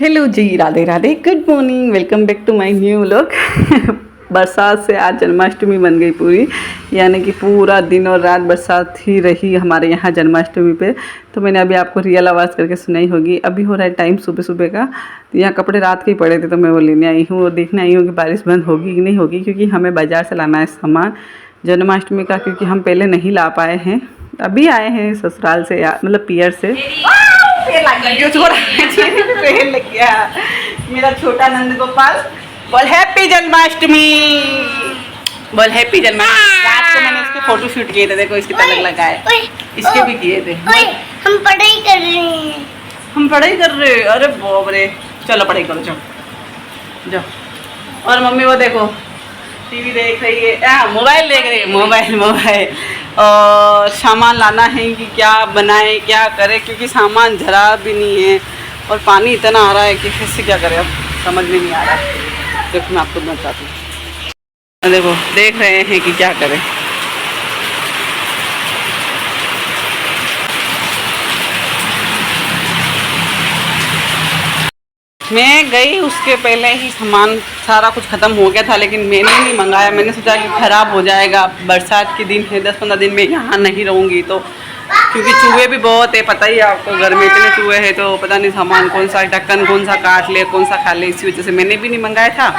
Hello जी, Radhe Radhe, good morning, welcome back to my new vlog. बरसात से आज जन्माष्टमी बन गई पूरी, यानी कि पूरा दिन और रात बरसात ही रही हमारे यहाँ जन्माष्टमी पे। तो मैंने अभी आपको रियल आवाज़ करके सुनाई होगी। अभी हो रहा है टाइम सुबह सुबह का, तो यहाँ कपड़े रात के ही पड़े थे तो मैं वो लेने आई हूँ और देखने आई हूँ कि बारिश बंद होगी कि नहीं होगी, क्योंकि हमें बाज़ार से लाना है सामान जन्माष्टमी का, क्योंकि हम पहले नहीं ला पाए हैं। अभी आए हैं ससुराल से, मतलब पियर से। लग गया मेरा छोटा नंद गोपाल। बोल हैप्पी जन्माष्टमी, बोल हैप्पी जन्माष्टमी। रात को मैंने इसके फोटो शूट किए थे, देखो इसके तलक लगाए, इसके भी किए थे। हम पढ़ाई कर रहे हैं। हम पढ़ाई कर रहे हैं, अरे बाप रे, चलो पढ़ाई करो, जाओ जाओ। और मम्मी वो देखो टीवी देख रही है, मोबाइल देख रही है, मोबाइल। और सामान लाना है कि क्या बनाए क्या करे, क्योंकि सामान जरा भी नहीं है और पानी इतना आ रहा है कि कैसे क्या करें, अब समझ में नहीं आ रहा है। देखो मैं आपको बताती हूँ, देखो देख रहे हैं कि क्या करें। मैं गई उसके पहले ही सामान सारा कुछ ख़त्म हो गया था, लेकिन मैंने नहीं मंगाया। मैंने सोचा कि ख़राब हो जाएगा, बरसात के दिन है, 10-15 दिन में यहाँ नहीं रहूँगी तो, क्योंकि चूहे भी बहुत है, पता ही है आपको, घर में इतने चूहे हैं तो पता नहीं सामान कौन सा ढक्कन कौन सा काट ले कौन सा खा ले, इसी वजह से मैंने भी नहीं मंगाया था।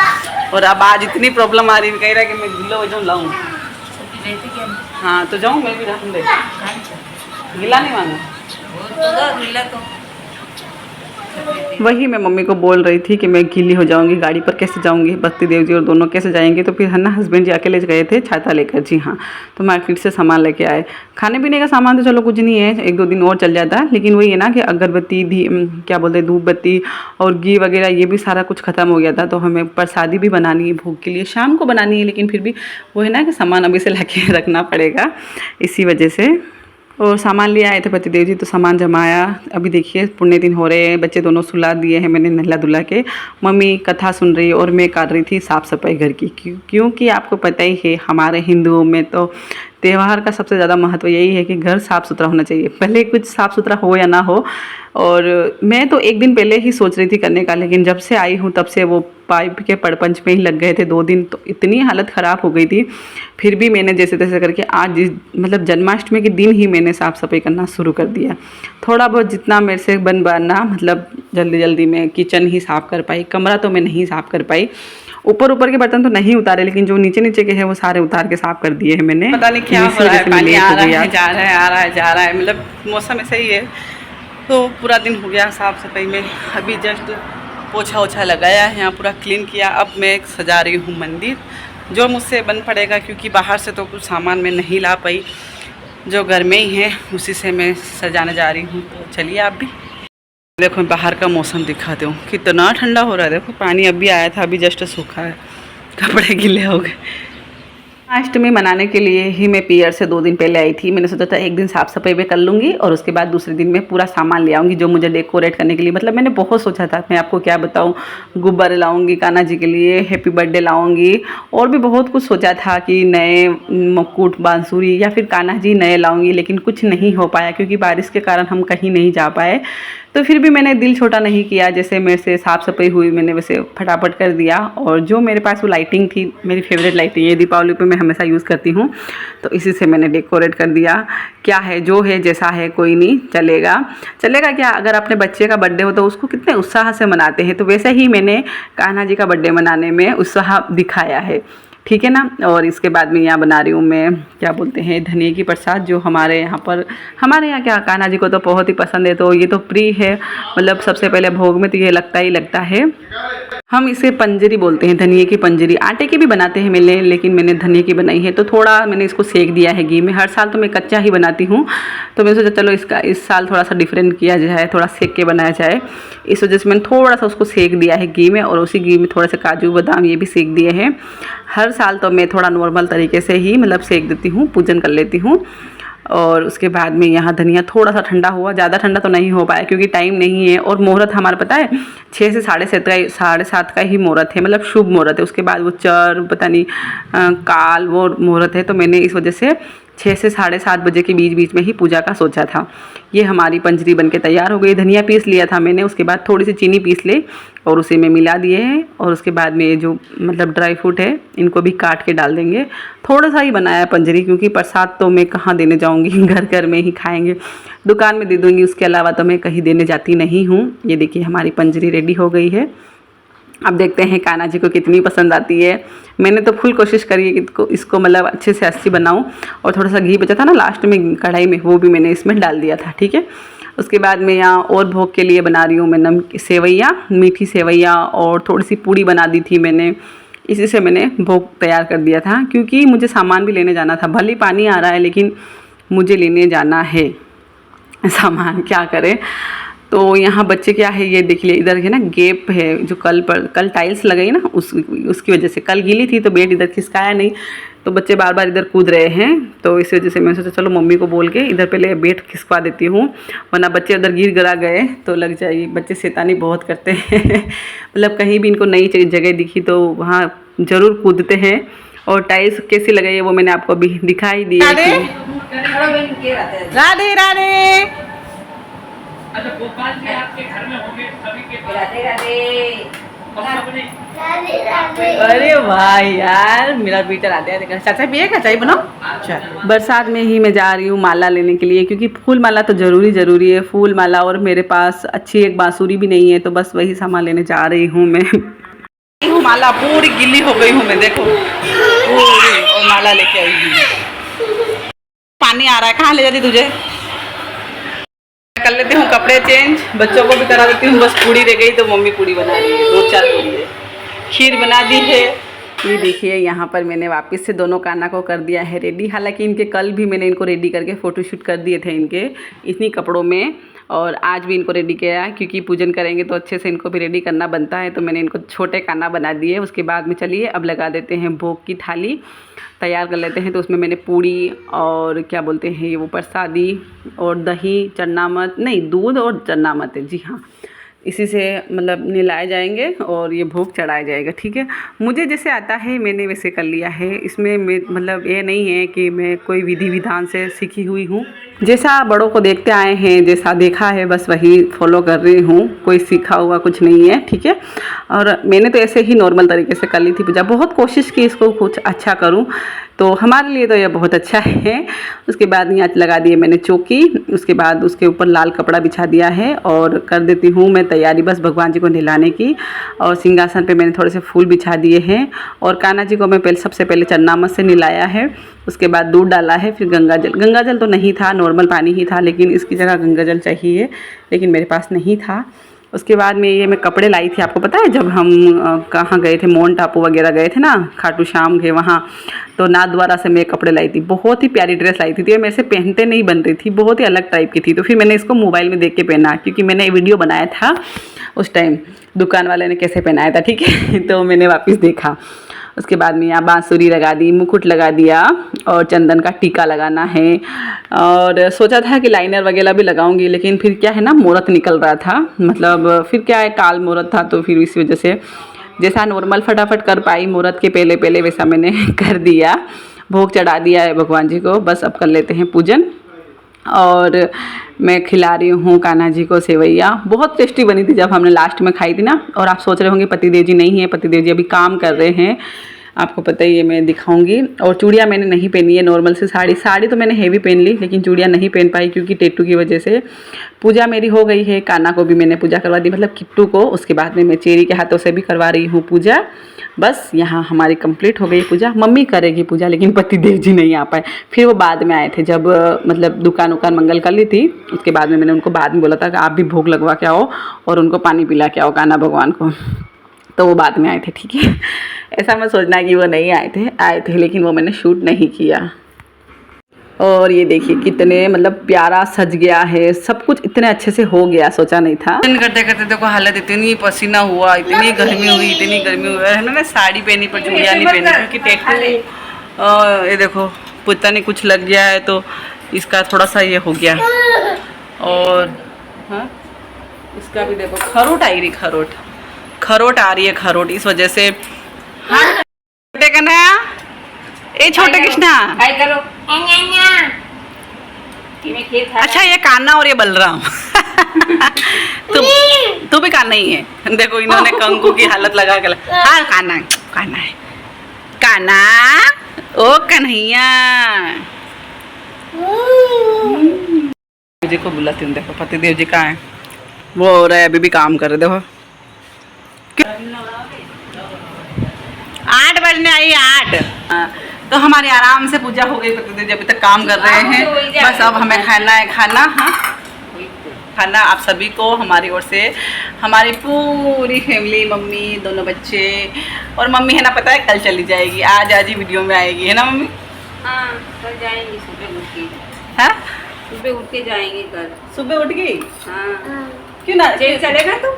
और अब आज इतनी प्रॉब्लम आ रही है, कह रहा है कि मैं गिला हो जाऊँ लाऊँ। हाँ तो जाऊँ मैं भी रहूँ, दे गिला नहीं मांगा। वही मैं मम्मी को बोल रही थी कि मैं गीली हो जाऊंगी, गाड़ी पर कैसे जाऊंगी, बस्ती देव जी और दोनों कैसे जाएंगे। तो फिर है ना, हस्बैंड जी अकेले गए थे छाता लेकर, जी हाँ। तो मार्केट से सामान लेके आए, खाने पीने का सामान तो चलो कुछ नहीं है, 1-2 दिन और चल जाता है, लेकिन वही है ना कि अगरबत्ती क्या बोलते हैं, धूप बत्ती और घी वगैरह, ये भी सारा कुछ ख़त्म हो गया था। तो हमें प्रसादी भी बनानी है भोग के लिए, शाम को बनानी है, लेकिन फिर भी वो है ना कि सामान अभी से ला के रखना पड़ेगा, इसी वजह से। और सामान ले आए थे पतिदेव जी, तो सामान जमाया। अभी देखिए पुण्य दिन हो रहे हैं, बच्चे दोनों सुला दिए हैं मैंने नहला धुला के। मम्मी कथा सुन रही है और मैं कर रही थी साफ़ सफाई घर की, क्योंकि आपको पता ही है हमारे हिंदुओं में तो त्यौहार का सबसे ज़्यादा महत्व यही है कि घर साफ़ सुथरा होना चाहिए, भले कुछ साफ़ सुथरा हो या ना हो। और मैं तो 1 दिन पहले ही सोच रही थी करने का, लेकिन जब से आई हूँ तब से वो पाइप के पड़पंच में ही लग गए थे 2 दिन, तो इतनी हालत ख़राब हो गई थी। फिर भी मैंने जैसे तैसे करके आज मतलब जन्माष्टमी के दिन ही मैंने साफ़ सफाई करना शुरू कर दिया। थोड़ा बहुत जितना मेरे से बन पाना, मतलब जल्दी जल्दी में किचन ही साफ़ कर पाई, कमरा तो मैं नहीं साफ़ कर पाई। ऊपर के बर्तन तो नहीं उतारे, लेकिन जो नीचे के हैं वो सारे उतार के साफ़ कर दिए हैं मैंने। पता नहीं क्या हो रहा है, पानी आ रहा है जा रहा है, आ रहा है जा रहा है, मतलब मौसम ऐसा ही है। तो पूरा दिन हो गया साफ़ सफाई में, अभी जस्ट पोछा ओछा लगाया है, यहाँ पूरा क्लीन किया। अब मैं सजा रही हूँ मंदिर, जो मुझसे बन पड़ेगा, क्योंकि बाहर से तो कुछ सामान मैं नहीं ला पाई, जो घर में ही है उसी से मैं सजाने जा रही हूँ। तो चलिए आप भी देखो, बाहर का मौसम दिखाते हूँ, कितना ठंडा हो रहा है। देखो पानी अभी आया था, अभी जस्ट सूखा है, कपड़े गीले हो गए। अष्टमी मनाने के लिए ही मैं पियर से 2 दिन पहले आई थी। मैंने सोचा था 1 दिन साफ़ सफाई में कर लूँगी और उसके बाद दूसरे दिन में पूरा सामान ले आऊँगी जो मुझे डेकोरेट करने के लिए, मतलब मैंने बहुत सोचा था, मैं आपको क्या बताऊँ, गुब्बारे लाऊँगी कान्हा जी के लिए, हैप्पी बर्थडे लाऊँगी, और भी बहुत कुछ सोचा था कि नए मुकुट बांसुरी या फिर कान्हा जी नए लाऊँगी, लेकिन कुछ नहीं हो पाया क्योंकि बारिश के कारण हम कहीं नहीं जा पाए। तो फिर भी मैंने दिल छोटा नहीं किया, जैसे मेरे से साफ़ सफाई हुई मैंने वैसे फटाफट कर दिया। और जो मेरे पास वो लाइटिंग थी, मेरी फेवरेट लाइटिंग है, दीपावली पे मैं हमेशा यूज़ करती हूँ, तो इसी से मैंने डेकोरेट कर दिया। क्या है जो है जैसा है, कोई नहीं, चलेगा क्या। अगर अपने बच्चे का बर्थडे हो तो उसको कितने उत्साह से मनाते हैं, तो वैसे ही मैंने कान्हा जी का बर्थडे मनाने में उत्साह दिखाया है, ठीक है ना। और इसके बाद में यहाँ बना रही हूँ मैं, क्या बोलते हैं, धनिया की प्रसाद, जो हमारे यहाँ क्या कान्हा जी को तो बहुत ही पसंद है, तो ये तो प्रिय है, मतलब सबसे पहले भोग में तो ये लगता है। हम इसे पंजरी बोलते हैं, धनिया की पंजरी। आटे की भी बनाते हैं मैंने, लेकिन मैंने धनिया की बनाई है। तो थोड़ा मैंने इसको सेक दिया है घी में, हर साल तो मैं कच्चा ही बनाती हूँ, तो मैंने सोचा चलो इस साल थोड़ा सा डिफरेंट किया जाए, थोड़ा सेक के बनाया जाए, इस वजह से मैंने थोड़ा सा उसको सेक दिया है घी में, और उसी घी में थोड़ा सा काजू बादाम ये भी सेक दिए हैं। हर साल तो मैं थोड़ा नॉर्मल तरीके से ही मतलब सेक देती हूँ, पूजन कर लेती हूँ। और उसके बाद में यहाँ धनिया थोड़ा सा ठंडा हुआ, ज़्यादा ठंडा तो नहीं हो पाया क्योंकि टाइम नहीं है। और मुहूर्त हमारा पता है 6 से 7:30 का ही मुहूर्त है, मतलब शुभ मुहूर्त है। उसके बाद वो चर पता नहीं काल वो मुहूर्त है, तो मैंने इस वजह से 6 से 7:30 बजे के बीच बीच में ही पूजा का सोचा था। ये हमारी पंजरी बनके तैयार हो गई। धनिया पीस लिया था मैंने, उसके बाद थोड़ी सी चीनी पीस ले और उसे में मिला दिए हैं। और उसके बाद में ये जो मतलब ड्राई फ्रूट है इनको भी काट के डाल देंगे। थोड़ा सा ही बनाया है पंजरी, क्योंकि प्रसाद तो मैं कहाँ देने जाऊँगी, घर घर में ही खाएँगे, दुकान में दे दूँगी, उसके अलावा तो मैं कहीं देने जाती नहीं हूँ। ये देखिए हमारी पंजरी रेडी हो गई है। अब देखते हैं कान्हा जी को कितनी पसंद आती है। मैंने तो फुल कोशिश करी है कि इसको मतलब अच्छे से अच्छी बनाऊं। और थोड़ा सा घी बचा था ना लास्ट में कढ़ाई में, वो भी मैंने इसमें डाल दिया था, ठीक है। उसके बाद मैं यहाँ और भोग के लिए बना रही हूँ मैं सेवैया, मीठी सेवैया, और थोड़ी सी पूड़ी बना दी थी मैंने। इसी से मैंने भोग तैयार कर दिया था, क्योंकि मुझे सामान भी लेने जाना था। भले पानी आ रहा है लेकिन मुझे लेने जाना है सामान, क्या करें। तो यहाँ बच्चे क्या है ये देख लिए, इधर है ना गैप है जो कल टाइल्स लगाई ना उसकी वजह से, कल गीली थी तो बेड इधर खिसकाया नहीं, तो बच्चे बार बार इधर कूद रहे हैं। तो इस वजह से मैं सोचा चलो मम्मी को बोल के इधर पहले बेड खिसका देती हूँ, वरना बच्चे उधर गिर गिरा गए तो लग जाएगी। बच्चे शैतानी बहुत करते हैं मतलब कहीं भी इनको नई जगह दिखी तो वहाँ ज़रूर कूदते हैं। और टाइल्स कैसी लगाई है वो मैंने आपको अभी दिखाई दी। राधे राधे। अच्छा गोपाल जी आपके घर में होंगे सभी के राधे राधे। अरे वाह यार, मेरा बेटा राधे राधे। चाचा पिएगा चाय बनाओ। अच्छा, बरसात में ही मैं जा रही हूँ माला लेने के लिए, क्योंकि फूल माला तो ज़रूरी है, फूल माला। और मेरे पास अच्छी एक बांसुरी भी नहीं है, तो बस वही सामान लेने जा रही हूँ मैं। माला पूरी गिल्ली हो गई हूँ मैं, देखो पूरी, और माला लेके आई हूँ। पानी आ रहा है, कहाँ ले जाती तुझे। कर लेती हूँ कपड़े चेंज, बच्चों को भी करा देती हूँ। बस पूड़ी रह गई तो मम्मी पूड़ी बना रही है, 2-4 पूड़ी है, खीर बना दी है। ये देखिए यहाँ पर मैंने वापस से दोनों कान्हा को कर दिया है रेडी। हालांकि इनके कल भी मैंने इनको रेडी करके फ़ोटोशूट कर दिए थे इनके इन्हीं कपड़ों में, और आज भी इनको रेडी किया, क्योंकि पूजन करेंगे तो अच्छे से इनको भी रेडी करना बनता है। तो मैंने इनको छोटे कान्हा बना दिए। उसके बाद में चलिए अब लगा देते हैं भोग की थाली, तैयार कर लेते हैं। तो उसमें मैंने पूड़ी और क्या बोलते हैं ये वो प्रसादी और दही चन्नामत, नहीं दूध और चन्नामत है, जी हाँ, इसी से मतलब निलाए जाएंगे और ये भोग चढ़ाया जाएगा, ठीक है। मुझे जैसे आता है मैंने वैसे कर लिया है। इसमें मैं मतलब ये नहीं है कि मैं कोई विधि विधान से सीखी हुई हूँ। जैसा बड़ों को देखते आए हैं, जैसा देखा है बस वही फॉलो कर रही हूँ, कोई सीखा हुआ कुछ नहीं है, ठीक है। और मैंने तो ऐसे ही नॉर्मल तरीके से कर ली थी पूजा। बहुत कोशिश की इसको कुछ अच्छा करूँ, तो हमारे लिए तो यह बहुत अच्छा है। उसके बाद यहाँ लगा दिए मैंने चौकी, उसके बाद उसके ऊपर लाल कपड़ा बिछा दिया है और कर देती हूँ मैं तैयारी बस भगवान जी को नहलाने की। और सिंहासन पे मैंने थोड़े से फूल बिछा दिए हैं। और कान्हा जी को मैं सबसे पहले चन्नामत से नहलाया है, उसके बाद दूध डाला है, फिर गंगा जल तो नहीं था, नॉर्मल पानी ही था, लेकिन इसकी जगह गंगा जल चाहिए, लेकिन मेरे पास नहीं था। उसके बाद में ये मैं कपड़े लाई थी, आपको पता है जब हम कहाँ गए थे, माउंट टापू वगैरह गए थे ना, खाटू श्याम गए वहाँ, तो नाथद्वारा से मैं कपड़े लाई थी। बहुत ही प्यारी ड्रेस लाई थी, तो ये मेरे से पहनते नहीं बन रही थी, बहुत ही अलग टाइप की थी। तो फिर मैंने इसको मोबाइल में देख के पहना, क्योंकि मैंने वीडियो बनाया था उस टाइम दुकान वाले ने कैसे पहनाया था, ठीक है तो मैंने वापस देखा। उसके बाद में यहाँ बांसुरी लगा दी, मुकुट लगा दिया और चंदन का टीका लगाना है। और सोचा था कि लाइनर वगैरह भी लगाऊंगी, लेकिन फिर क्या है ना मुहूर्त निकल रहा था, मतलब फिर क्या है काल मुहूर्त था, तो फिर इसी वजह से जैसा नॉर्मल फटाफट कर पाई मुहूर्त के पहले पहले वैसा मैंने कर दिया। भोग चढ़ा दिया है भगवान जी को, बस अब कर लेते हैं पूजन। और मैं खिला रही हूँ कान्हा जी को सेवैया, बहुत टेस्टी बनी थी जब हमने लास्ट में खाई थी ना। और आप सोच रहे होंगे पतिदेव जी नहीं है, पतिदेव जी अभी काम कर रहे हैं, आपको पता ही है, मैं दिखाऊंगी। और चूड़ियाँ मैंने नहीं पहनी है, नॉर्मल से साड़ी तो मैंने हेवी पहन ली, लेकिन चूड़ियाँ नहीं पहन पाई क्योंकि टेटू की वजह से। पूजा मेरी हो गई है, कान्हा को भी मैंने पूजा करवा दी, मतलब किट्टू को। उसके बाद में मैं चेरी के हाथों से भी करवा रही हूँ पूजा। बस यहाँ हमारी कंप्लीट हो गई पूजा। मम्मी करेगी पूजा, लेकिन पतिदेव जी नहीं आ पाए, फिर वो बाद में आए थे जब मतलब दुकान मंगल कर ली थी। उसके बाद में मैंने उनको बाद में बोला था कि आप भी भोग लगवा के आओ और उनको पानी पिला के आओ कान्हा भगवान को, तो वो बाद में आए थे, ठीक है। ऐसा मत सोचना कि वो नहीं आए थे, लेकिन वो मैंने शूट नहीं किया। और ये देखिए कितने मतलब प्यारा सज गया है, सब कुछ इतने अच्छे से हो गया, सोचा नहीं था। करते करते देखो हालत, इतनी पसीना हुआ, इतनी गर्मी हुई है। मैंने साड़ी पहनी पर चूड़ियाँ नहीं पहनी, क्योंकि टैटू ये देखो पता नहीं कुछ लग गया है, तो इसका थोड़ा सा ये हो गया। और हाँ इसका भी देखो खरोट आ रही, खरोट आ रही है, इस वजह से। हाँ छोटे कन्हैया, ए छोटे कृष्णा, कि मैं खीर खा अच्छा ये कान्हा और ये बलराम तू भी कान्हा ही है। देखो इन्होंने कंकु की हालत लगा के हाँ कान्हा कान्हा है कान्हा ओ कन्हैया जी को बुलाती हूँ। देखो पतिदेव जी कहाँ है, वो हो रहा है अभी भी काम कर रहे। देखो 8 बजने आई 8। तो हमारी आराम से पूजा हो गई। पतिदेव जी अभी तक काम कर रहे हैं, बस अब हमें खाना है खाना। हाँ खाना आप सभी को हमारी ओर से, हमारी पूरी फैमिली, मम्मी, दोनों बच्चे और मम्मी है ना, पता है कल चली जाएगी, आज ही वीडियो में आएगी, है ना मम्मी? हाँ कल जाएंगे सुबह उठ के। हाँ सुबह उठ के जाएंगे कल। सुबह उठ गई? हाँ क्यों ना चेरी चलेगा तू?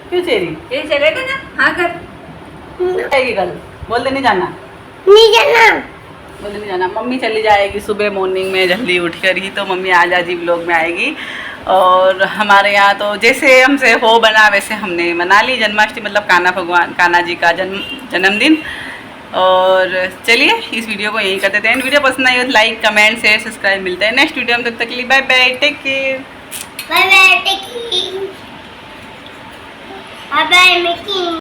क्यों चेरी चेरी चलेगा ना? हाँ कर जाएगी कल, बोल दे नहीं जाना, नहीं जाना। बोल दे नहीं जाना। मम्मी चली जाएगी सुबह मॉर्निंग में जल्दी उठ कर ही, तो मम्मी आज ही व्लॉग में आएगी। और हमारे यहाँ तो जैसे हमसे हो बना वैसे हमने मना ली जन्माष्टमी, मतलब कान्हा जी का जन्मदिन। और चलिए इस वीडियो को यही करते थे। वीडियो पसंद आई हो तो लाइक कमेंट शेयर सब्सक्राइब। मिलते हैं नेक्स्ट वीडियो में, तब तक के लिए bye bye, take care, bye bye Techie, bye bye Mickey.